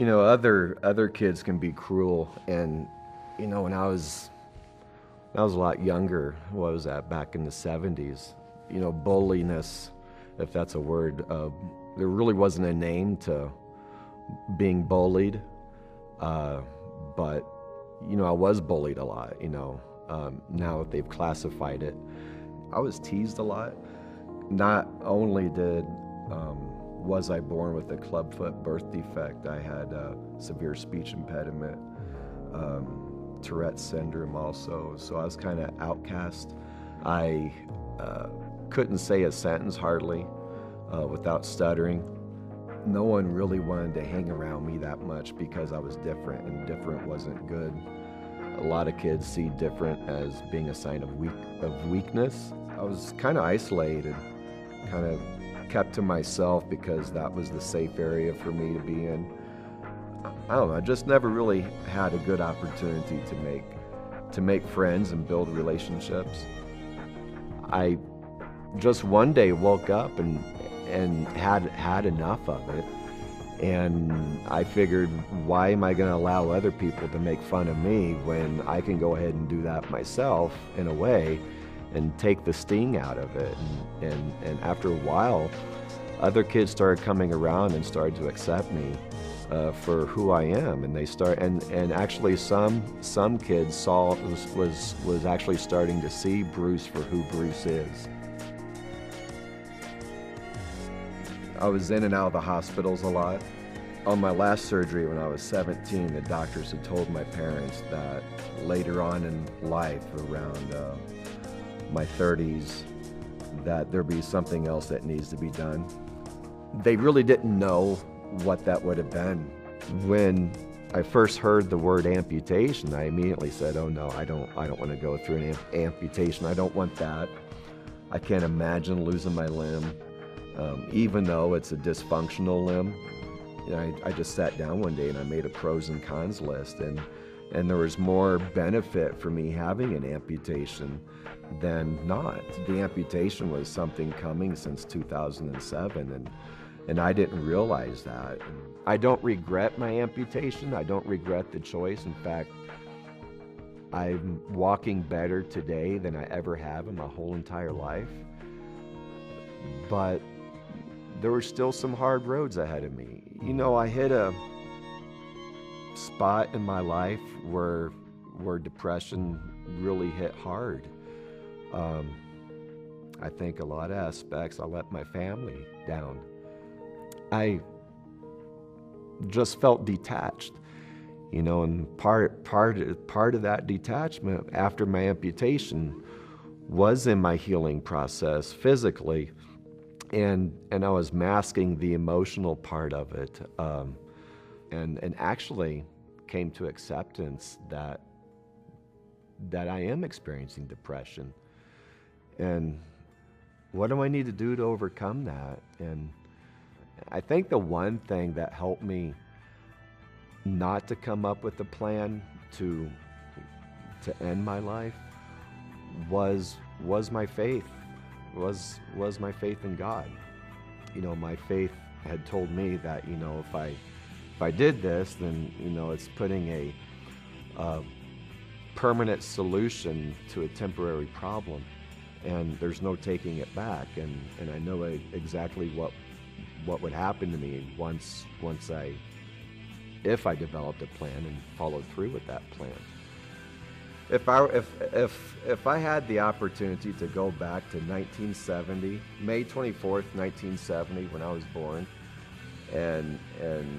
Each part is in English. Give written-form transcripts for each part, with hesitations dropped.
Other kids can be cruel, and when I was a lot younger. What was that? Back in the '70s. Bulliness, if that's a word. There really wasn't a name to being bullied, but I was bullied a lot. Now that they've classified it, I was teased a lot. Not only was I born with a clubfoot birth defect, I had a severe speech impediment, Tourette's syndrome also, so I was kind of outcast. I couldn't say a sentence hardly without stuttering. No one really wanted to hang around me that much because I was different, and different wasn't good. A lot of kids see different as being a sign of weakness. I was kind of isolated, kind of kept to myself because that was the safe area for me to be in. I don't know, I just never really had a good opportunity to make friends and build relationships. I just one day woke up and had enough of it, and I figured, why am I going to allow other people to make fun of me when I can go ahead and do that myself in a way and take the sting out of it. And after a while, other kids started coming around and started to accept me for who I am, and and actually some kids was actually starting to see Bruce for who Bruce is. I was in and out of the hospitals a lot. On my last surgery when I was 17, the doctors had told my parents that later on in life, around my 30s, that there'd be something else that needs to be done. They really didn't know what that would have been. When I first heard the word amputation, I immediately said, "Oh no, I don't want to go through an amputation. I don't want that. I can't imagine losing my limb, even though it's a dysfunctional limb." I just sat down one day and I made a pros and cons list, and there was more benefit for me having an amputation than not. The amputation was something coming since 2007, and I didn't realize that. I don't regret my amputation. I don't regret the choice. In fact, I'm walking better today than I ever have in my whole entire life. But there were still some hard roads ahead of me. I hit a spot in my life where depression really hit hard. I think a lot of aspects, I let my family down. I just felt detached, and part of that detachment after my amputation was in my healing process physically, and I was masking the emotional part of it, and actually came to acceptance that I am experiencing depression, and what do I need to do to overcome that? And I think the one thing that helped me not to come up with a plan to end my life was my faith, was my faith in God. My faith had told me that, if I did this, then, it's putting a permanent solution to a temporary problem, and there's no taking it back. And I know exactly what would happen to me if I developed a plan and followed through with that plan. If I had the opportunity to go back to 1970, May 24th, 1970, when I was born, and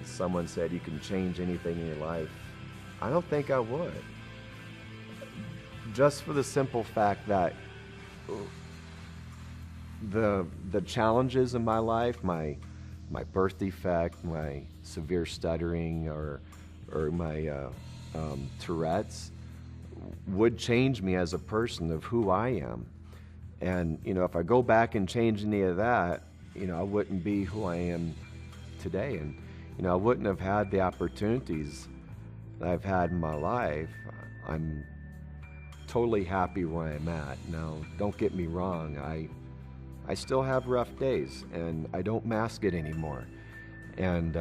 someone said you can change anything in your life, I don't think I would. Just for the simple fact that the challenges in my life, my birth defect, my severe stuttering, or my Tourette's, would change me as a person of who I am. And if I go back and change any of that, I wouldn't be who I am today, and I wouldn't have had the opportunities that I've had in my life. I'm totally happy where I'm at now. Don't get me wrong, I still have rough days, and I don't mask it anymore. And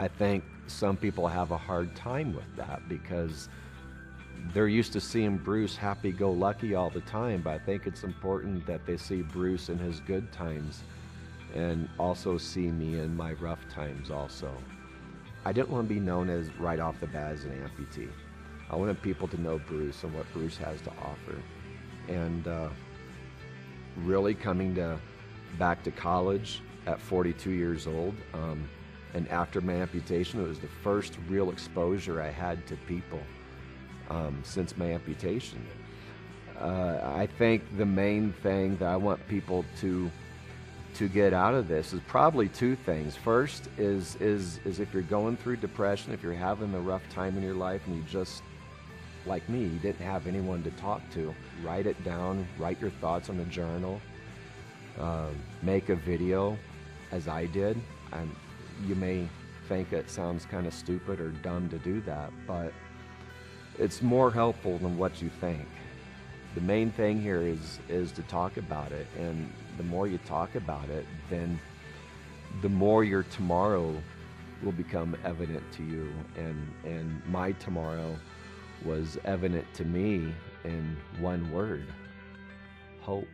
I think some people have a hard time with that because they're used to seeing Bruce happy-go-lucky all the time, but I think it's important that they see Bruce in his good times and also see me in my rough times also. I didn't want to be known as right off the bat as an amputee. I wanted people to know Bruce and what Bruce has to offer. And really coming back to college at 42 years old, and after my amputation, it was the first real exposure I had to people since my amputation. I think the main thing that I want people to get out of this is probably two things. First is if you're going through depression, if you're having a rough time in your life and you just, like me, you didn't have anyone to talk to, write it down, write your thoughts on a journal, make a video as I did. You may think it sounds kind of stupid or dumb to do that, but it's more helpful than what you think. The main thing here is to talk about it, and the more you talk about it, then the more your tomorrow will become evident to you. And my tomorrow was evident to me in one word: hope.